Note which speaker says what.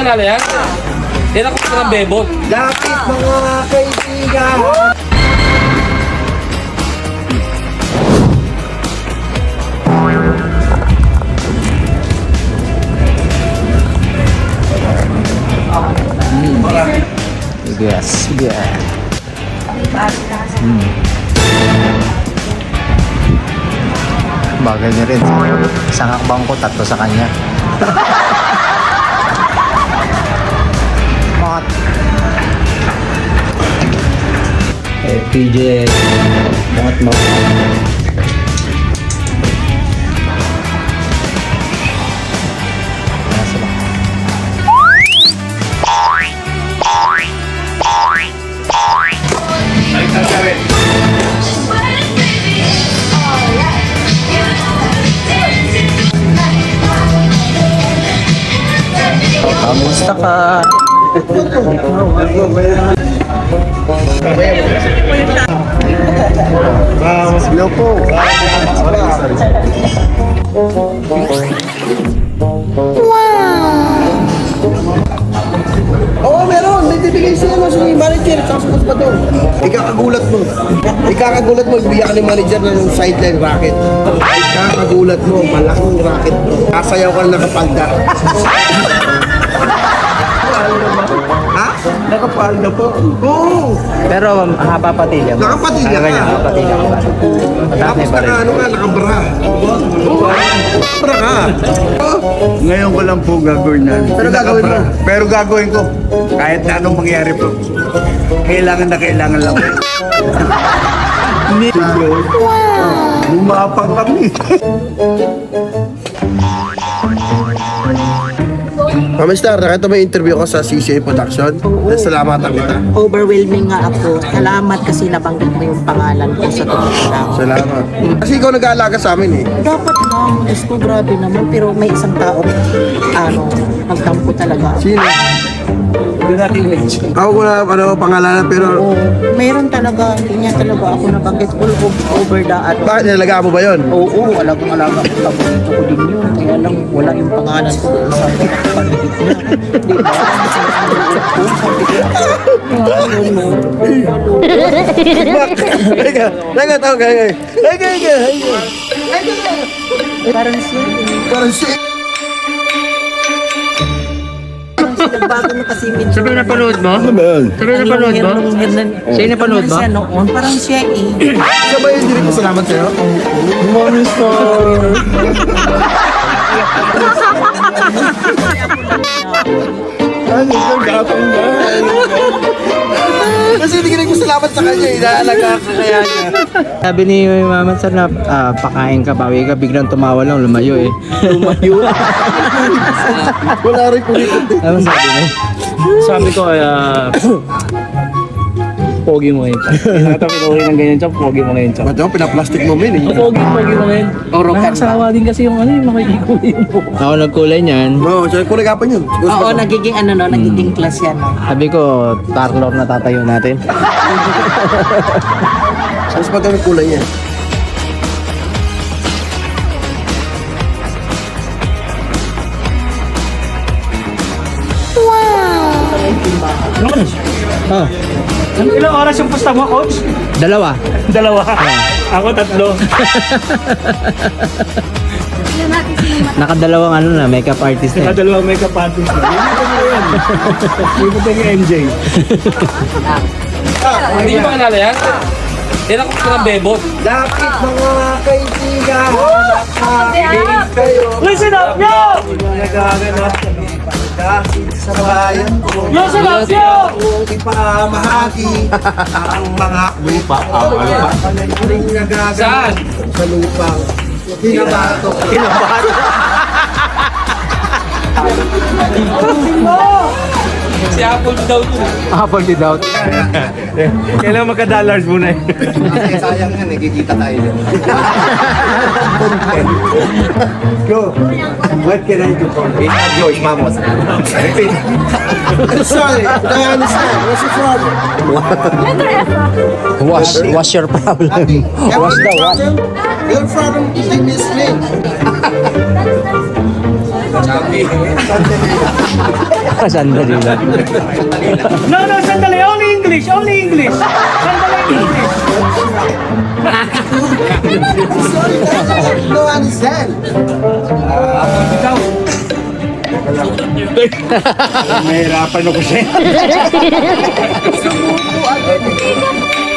Speaker 1: kilala yan? Yan ako ng bebot.
Speaker 2: Lapit mga kaibigan.
Speaker 3: Yes, yeah. Bagay niya rin. Isang hakbang ko, tatlo sa kanya. Mat. PJ. Bangat mo. Kamusta ka?
Speaker 2: Hello po. Oo, meron. May bibigay siya mo sa manager. Tapos pa doon. Ikakagulat mo. Ikakagulat mo. Bigyan ka ni manager ng sideline racket. Ikakagulat mo. Malaking racket mo. Kasayaw ka na nakapalda. Ha? Nakapalda po? Oo.
Speaker 3: Pero haba patilya mo.
Speaker 2: Nakapatilya ka.
Speaker 3: Nakapatilya ka.
Speaker 2: Tapos ano ka, nakabra. Nakabra ka.
Speaker 4: Ngayon ko lang po gagawin yan.
Speaker 2: Pero gagawin mo?
Speaker 4: Pero gagawin ko. Kahit na anong mangyari po. Kailangan na kailangan lang. Lumapang kami.
Speaker 2: Mamister, nakita mo yung interview ko sa CCA Production? Salamatan kita.
Speaker 5: Overwhelming nga ako. Salamat kasi nabanggit mo yung pangalan ko sa totoo.
Speaker 2: Salamat. Kasi ikaw nag-aalaga sa amin eh.
Speaker 5: Dapat lang. Diyos ko, grabe naman. Pero may isang tao, nagtampo talaga.
Speaker 2: Sino? Ako ko na pangalanan pero
Speaker 5: Oo, meron talaga. Hindi niya talaga ako nabanggit. All over the
Speaker 2: bakit nilalagaan mo ba yun?
Speaker 5: Oo, alagang-alaga ko. Paborito ko din yun. Kaya lang, wala yung pangalan ko doon sa paligid niya. Di ba?
Speaker 2: Teka, tao kaya.
Speaker 5: Parang siya.
Speaker 2: Parang siya.
Speaker 5: Nagbago na kasi medyo.
Speaker 3: Sabi na panood mo? Sabi na panood mo? Siya yung napanood mo?
Speaker 5: Siya noon, parang siya eh.
Speaker 2: Siya ba yung hindi ko salamat sa'yo? Morning star. Ano yung gapang ba? Kasi hindi ka nagpasalamat sa kanya, inaalaga ka kaya niya.
Speaker 3: Sabi ni Mama Sir na pakain ka, bawi ka, biglang tumawa lang, lumayo eh.
Speaker 2: Lumayo. Wala rin kulikot eh.
Speaker 3: Ano sabi mo?
Speaker 1: Sabi ko, pogi mo ngayon. Nakatapit okay ng ganyan siya, pogi mo ngayon siya.
Speaker 2: Ba't ako pinaplastic mo min eh?
Speaker 1: Pogi mo ngayon. Nakakasawa din kasi yung ano yung makikikuhin mo.
Speaker 3: Ako nagkulay niyan.
Speaker 2: Oo, siya kulay kapan yun.
Speaker 5: Oo, nagiging nagiging class yan.
Speaker 3: Sabi ko, Tarlor na tatayo natin.
Speaker 2: Mas maganda kulay niya.
Speaker 3: Ah,
Speaker 1: Ilang oras yung pusta mo, coach?
Speaker 3: dalawa.
Speaker 1: Dalawa. Ako tatlo.
Speaker 3: Nakadalawang ano na, makeup artist na.
Speaker 1: Dalawang makeup artist na. Yung puti yung MJ. Hindi nyo ba kilala yan? Yan ako ng bebot.
Speaker 2: Lapit mga kaibigan. Nakakabig kayo.
Speaker 1: Listen up, yo!
Speaker 2: Nagaganap dahil sa bayan ko.
Speaker 1: Listen up, yo!
Speaker 2: Kung ipamahagi ang mga lupa. Muling nagaganap
Speaker 1: Saan?
Speaker 2: sa lupang Kinabato. Kinabato.
Speaker 1: Si Apple daw to.
Speaker 3: Apple di doubt.
Speaker 4: Kailangan magka-dollars muna eh.
Speaker 2: Sayang yan, nagkikita tayo din.
Speaker 4: Go. What can I do for you?
Speaker 2: George Mamos. Sorry, I understand. What's your problem?
Speaker 3: What's your problem? What's the what?
Speaker 2: Your problem is like this man.
Speaker 1: Sabi.
Speaker 3: Sandali lang.
Speaker 1: No, sandali. Only English. Sandali English.
Speaker 2: Sorry, no understand.
Speaker 4: Mahirapan ako sa'yo.
Speaker 2: Sumuko agad.